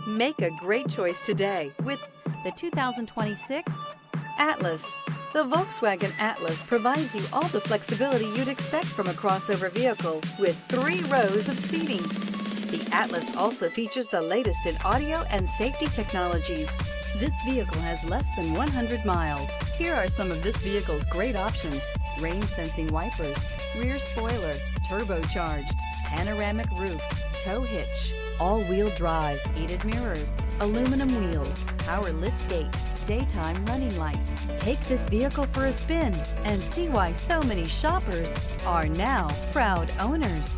Make a great choice today with the 2026 Atlas. The Volkswagen Atlas provides you all the flexibility you'd expect from a crossover vehicle with 3 rows of seating. The Atlas also features the latest in audio and safety technologies. This vehicle has less than 100 miles. Here are some of this vehicle's great options: rain-sensing wipers, rear spoiler, turbocharged, panoramic roof, tow hitch, all-wheel drive, heated mirrors, aluminum wheels, power lift gate, daytime running lights. Take this vehicle for a spin and see why so many shoppers are now proud owners.